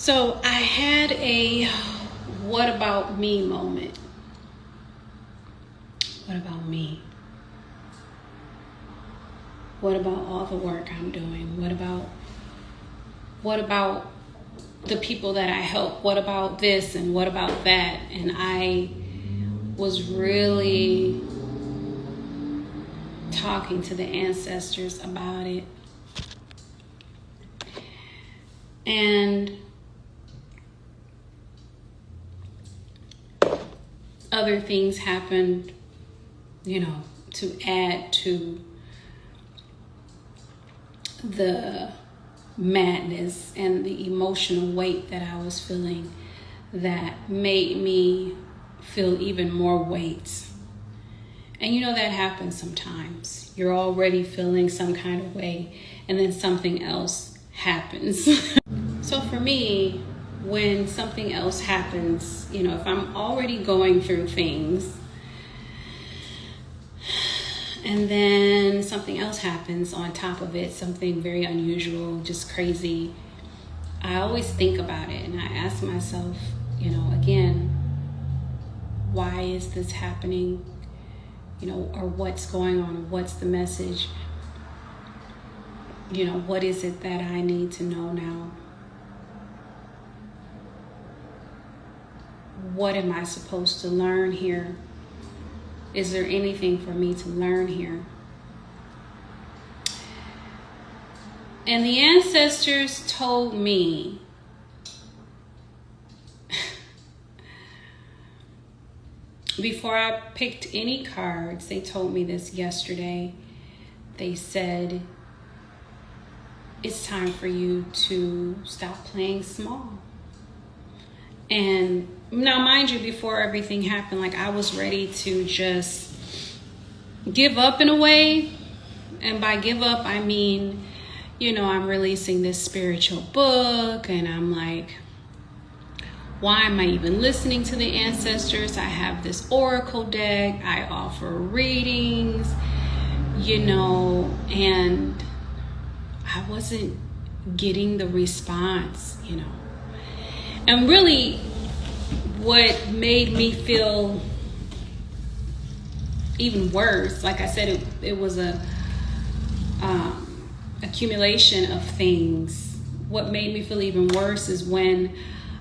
So I had a what about me moment. What about me? What about all the work I'm doing? What about the people that I help? What about this and what about that? And I was really talking to the ancestors about it. And other things happened, to add to the madness and the emotional weight that I was feeling that made me feel even more weight. And that happens sometimes. You're already feeling some kind of way and then something else happens. So for me, when something else happens, if I'm already going through things and then something else happens on top of it, something very unusual, just crazy, I always think about it and I ask myself, again, why is this happening? Or what's going on, or what's the message? What is it that I need to know now? What am I supposed to learn here? Is there anything for me to learn here? And the ancestors told me before I picked any cards, they told me this yesterday. They said, it's time for you to stop playing small. And now, mind you, before everything happened, I was ready to just give up in a way. And by give up, I mean, I'm releasing this spiritual book and I'm like, why am I even listening to the ancestors? I have this oracle deck. I offer readings, and I wasn't getting the response, And really what made me feel even worse, like I said, it was a accumulation of things. What made me feel even worse is when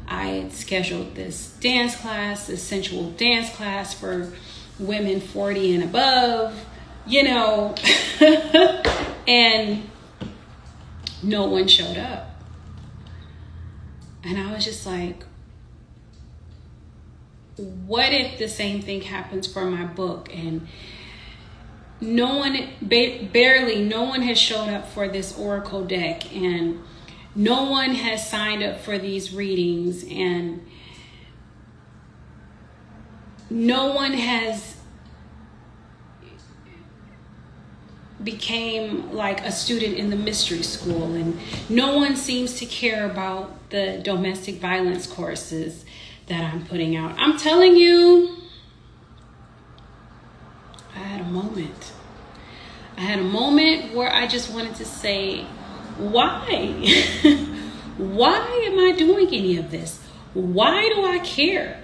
I had scheduled this dance class, this sensual dance class for women 40 and above, and no one showed up. And I was just like, what if the same thing happens for my book? And no one has showed up for this oracle deck, and no one has signed up for these readings, and no one has became like a student in the mystery school, and no one seems to care about the domestic violence courses that I'm putting out. I'm telling you, I had a moment. I had a moment where I just wanted to say, why? Why am I doing any of this? Why do I care?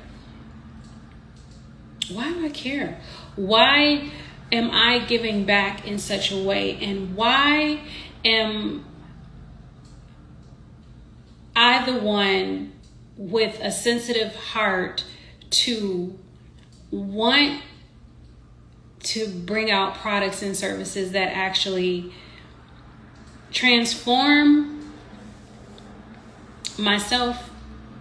Why do I care? Why am I giving back in such a way? And why am I the one with a sensitive heart to want to bring out products and services that actually transform myself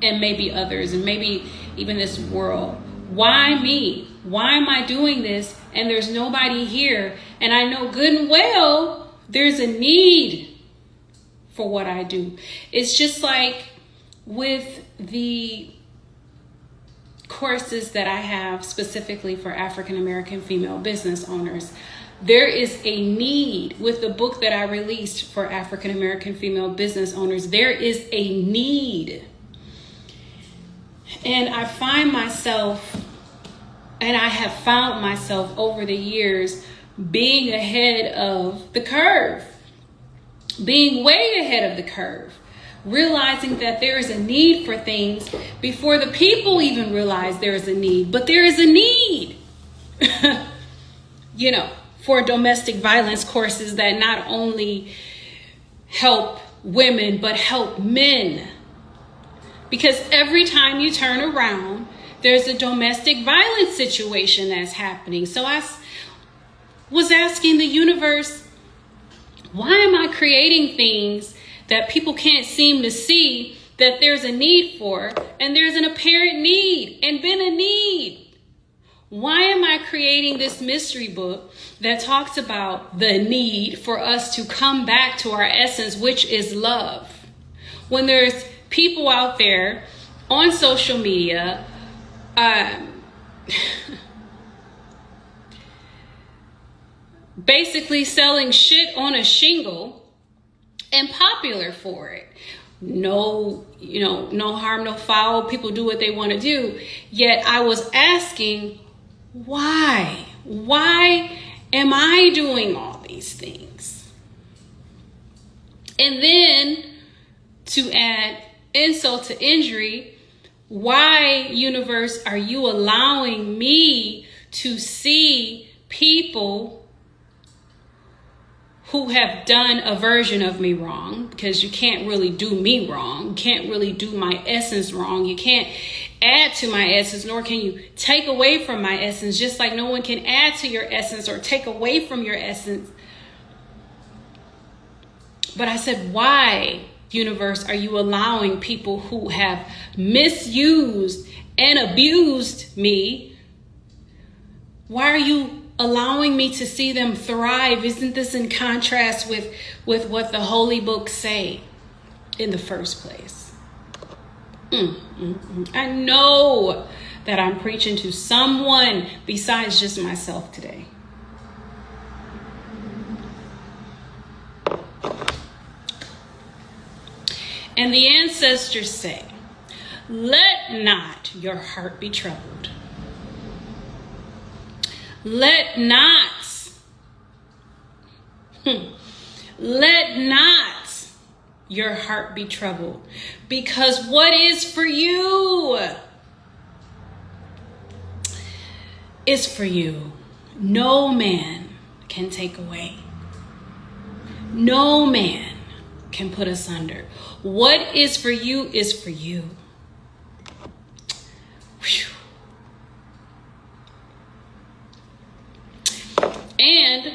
and maybe others and maybe even this world? Why me? Why am I doing this and there's nobody here? And I know good and well there's a need for what I do. It's just like with the courses that I have specifically for African American female business owners. There is a need with the book that I released for African American female business owners. There is a need. And I find myself, and I have found myself over the years being ahead of the curve, being way ahead of the curve realizing that there is a need for things before the people even realize there is a need. But there is a need, for domestic violence courses that not only help women, but help men. Because every time you turn around, there's a domestic violence situation that's happening. So I was asking the universe, why am I creating things that people can't seem to see that there's a need for, and there's an apparent need and been a need? Why am I creating this mystery book that talks about the need for us to come back to our essence, which is love? When there's people out there on social media, basically selling shit on a shingle and popular for it. No harm, no foul. People do what they want to do. Yet I was asking, why? Why am I doing all these things? And then to add insult to injury, why, universe, are you allowing me to see people who have done a version of me wrong? Because you can't really do me wrong. You can't really do my essence wrong. You can't add to my essence, nor can you take away from my essence, just like no one can add to your essence or take away from your essence. But I said, why, universe, are you allowing people who have misused and abused me? Why are you allowing me to see them thrive? Isn't this in contrast with what the holy books say in the first place? I know that I'm preaching to someone besides just myself today. And the ancestors say, let not your heart be troubled. Let not your heart be troubled, because what is for you is for you. No man can take away. No man can put us under. What is for you is for you. Whew. And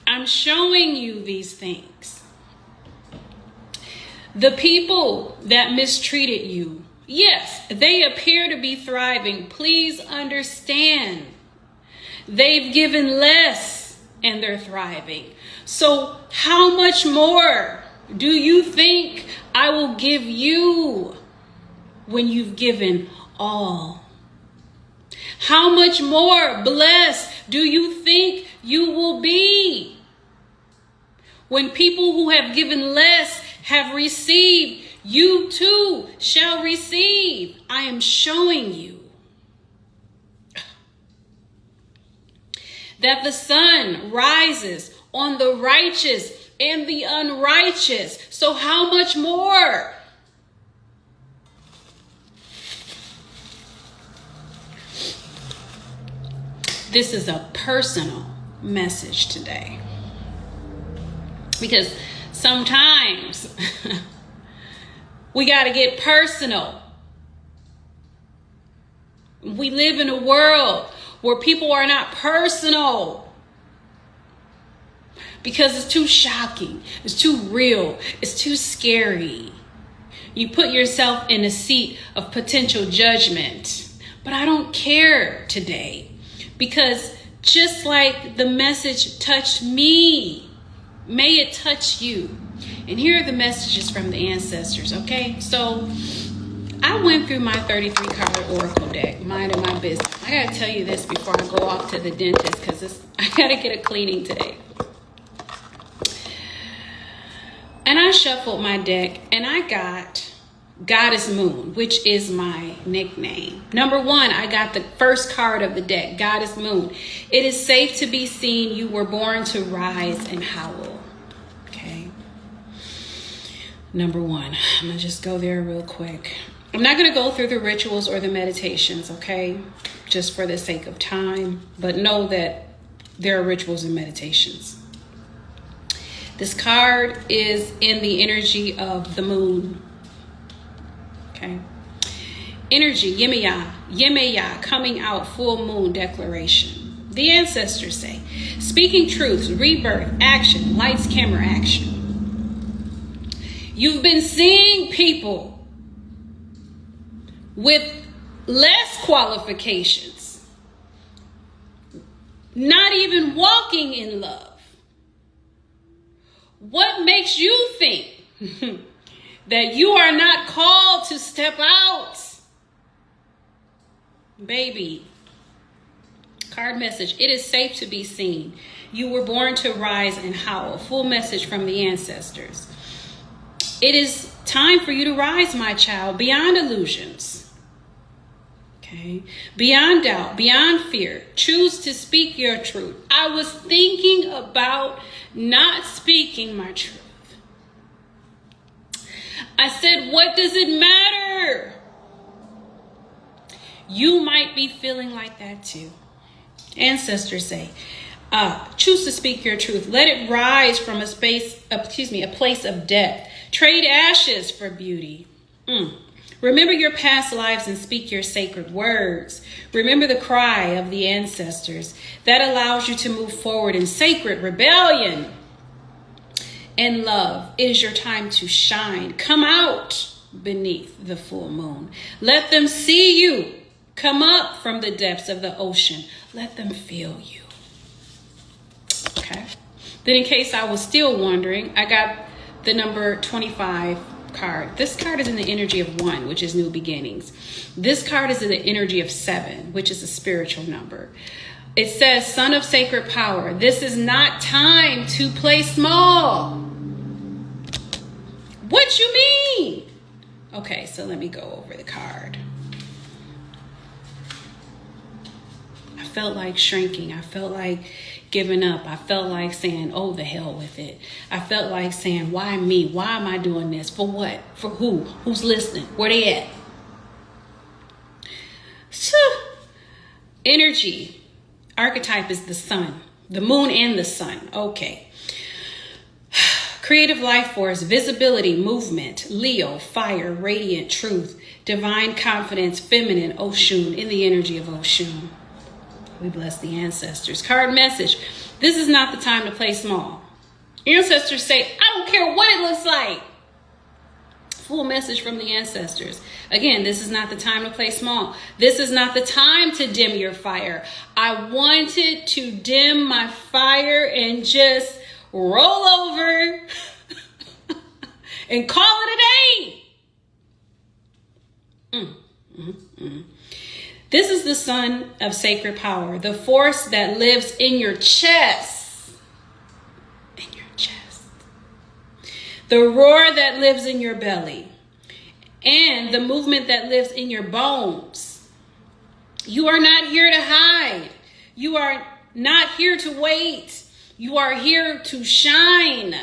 I'm showing you these things. The people that mistreated you, yes, they appear to be thriving. Please understand, they've given less and they're thriving. So how much more do you think I will give you when you've given all? How much more blessed do you think you will be when people who have given less have received? You too shall receive. I am showing you that the sun rises on the righteous and the unrighteous. So how much more? This is a personal message today, because sometimes we got to get personal. We live in a world where people are not personal because it's too shocking, it's too real, it's too scary. You put yourself in a seat of potential judgment. But I don't care today, because just like the message touched me, may it touch you. And here are the messages from the ancestors, okay? So I went through my 33 card oracle deck, minding my business. I gotta tell you this before I go off to the dentist, because I gotta get a cleaning today. And I shuffled my deck and I got Goddess Moon, which is my nickname. Number one, I got the first card of the deck, Goddess Moon. It is safe to be seen. You were born to rise and howl. Okay. Number one, I'm going to just go there real quick. I'm not going to go through the rituals or the meditations, okay? Just for the sake of time. But know that there are rituals and meditations. This card is in the energy of the moon. Okay. Energy, Yemeya, coming out, full moon declaration. The ancestors say, speaking truths, rebirth, action, lights, camera, action. You've been seeing people with less qualifications, not even walking in love. What makes you think that you are not called to step out? Baby, card message, it is safe to be seen. You were born to rise and howl. Full message from the ancestors. It is time for you to rise, my child, beyond illusions. Okay? Beyond doubt, beyond fear. Choose to speak your truth. I was thinking about not speaking my truth. I said, what does it matter? You might be feeling like that too. Ancestors say, choose to speak your truth. Let it rise from a place of death. Trade ashes for beauty. Remember your past lives and speak your sacred words. Remember the cry of the ancestors. That allows you to move forward in sacred rebellion and love. It is your time to shine. Come out beneath the full moon. Let them see you. Come up from the depths of the ocean. Let them feel you. Okay. Then in case I was still wondering, I got the number 25 card. This card is in the energy of 1, which is new beginnings. This card is in the energy of 7, which is a spiritual number. It says, son of sacred power, this is not time to play small. What you mean? Okay, so let me go over the card. I felt like shrinking. I felt like giving up. I felt like saying, oh, the hell with it. I felt like saying, why me? Why am I doing this? For what? For who? Who's listening? Where they at? So, energy. Archetype is the sun. The moon and the sun. Okay. Creative life force, visibility, movement, Leo, fire, radiant, truth, divine confidence, feminine, Oshun, in the energy of Oshun. We bless the ancestors. Card message. This is not the time to play small. Ancestors say, I don't care what it looks like. Full message from the ancestors. Again, this is not the time to play small. This is not the time to dim your fire. I wanted to dim my fire and just roll over and call it a day. This is the sun of sacred power, the force that lives in your chest. In your chest. The roar that lives in your belly. And the movement that lives in your bones. You are not here to hide. You are not here to wait. You are here to shine.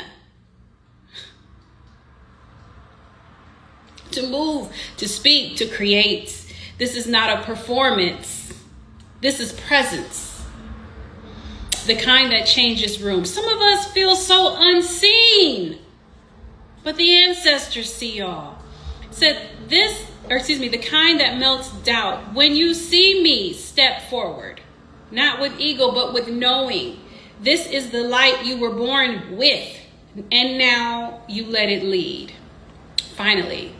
To move, to speak, to create. This is not a performance. This is presence. The kind that changes rooms. Some of us feel so unseen. But the ancestors see y'all. Said the kind that melts doubt. When you see me, step forward. Not with ego, but with knowing. This is the light you were born with. And now you let it lead. Finally,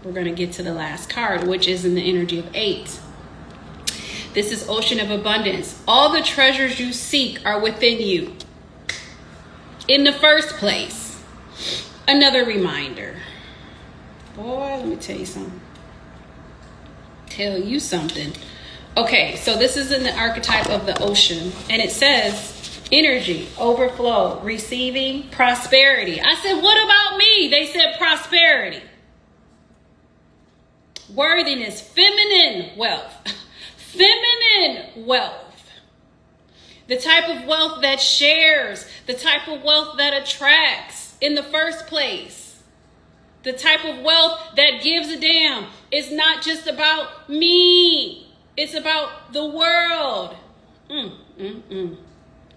we're going to get to the last card, which is in the energy of 8. This is ocean of abundance. All the treasures you seek are within you. In the first place, another reminder. Boy, let me tell you something. Okay, so this is in the archetype of the ocean. And it says energy, overflow, receiving, prosperity. I said, what about me? They said prosperity. Worthiness, feminine wealth. Feminine wealth. The type of wealth that shares. The type of wealth that attracts in the first place. The type of wealth that gives a damn. It's not just about me. It's about the world.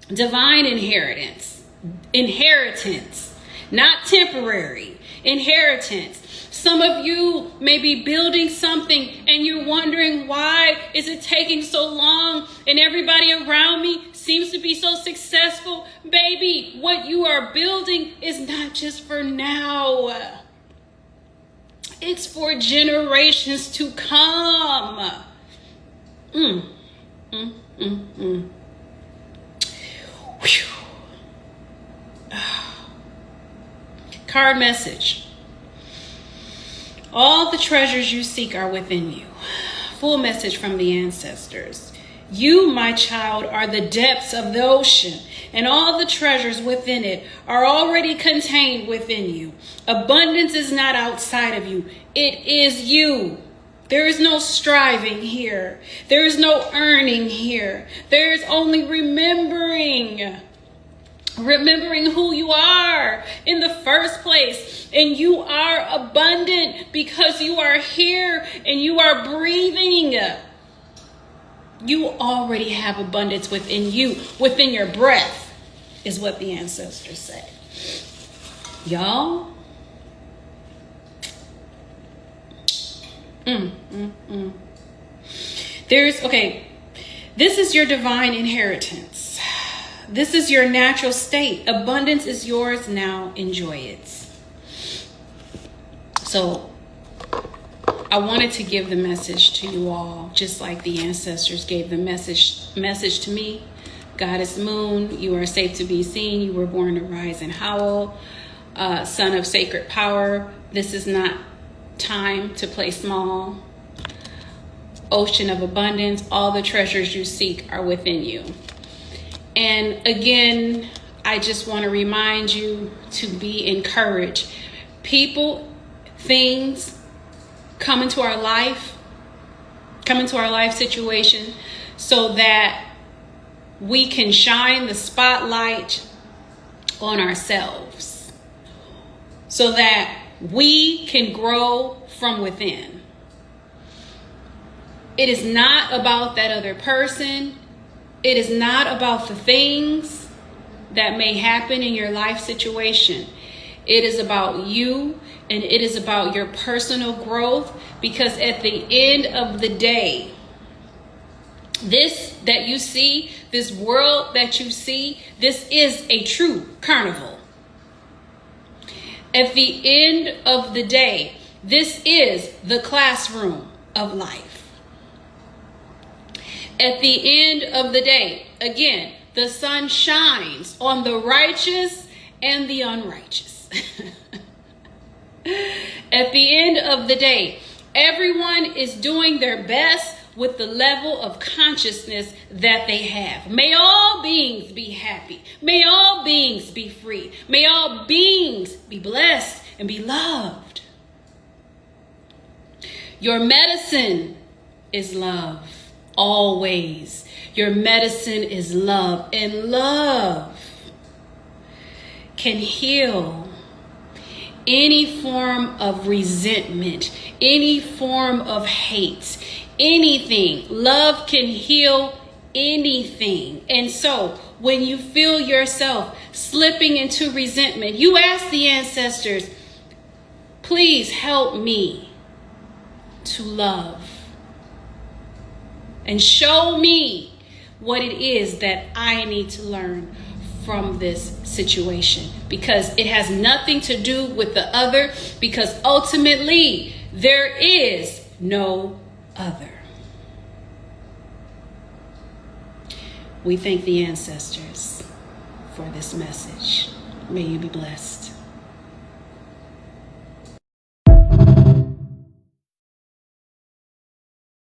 Divine inheritance. Inheritance. Not temporary. Inheritance. Some of you may be building something and you're wondering, why is it taking so long and everybody around me seems to be so successful? Baby, what you are building is not just for now. It's for generations to come. Card message. All the treasures you seek are within you. Full message from the ancestors. You, my child, are the depths of the ocean, and all the treasures within it are already contained within you. Abundance is not outside of you. It is you. There is no striving here. There is no earning here. There is only remembering who you are in the first place. And you are abundant because you are here and you are breathing. You already have abundance within you, within your breath, is what the ancestors say. Y'all. This is your divine inheritance. This is your natural state. Abundance is yours now. Enjoy it. So I wanted to give the message to you all, just like the ancestors gave the message to me. Goddess Moon, you are safe to be seen. You were born to rise and howl. Son of sacred power, this is not time to play small. Ocean of abundance, all the treasures you seek are within you. And again, I just want to remind you to be encouraged. People, things come into our life situation so that we can shine the spotlight on ourselves, so that we can grow from within. It is not about that other person. It is not about the things that may happen in your life situation. It is about you, and it is about your personal growth, because at the end of the day, this that you see, this world that you see, this is a true carnival. At the end of the day, this is the classroom of life. At the end of the day, again, the sun shines on the righteous and the unrighteous. At the end of the day, everyone is doing their best with the level of consciousness that they have. May all beings be happy. May all beings be free. May all beings be blessed and be loved. Your medicine is love. Always. Your medicine is love. And love can heal any form of resentment, any form of hate, anything. Love can heal anything. And so when you feel yourself slipping into resentment, you ask the ancestors, please help me to love. And show me what it is that I need to learn from this situation. Because it has nothing to do with the other. Because ultimately, there is no other. We thank the ancestors for this message. May you be blessed.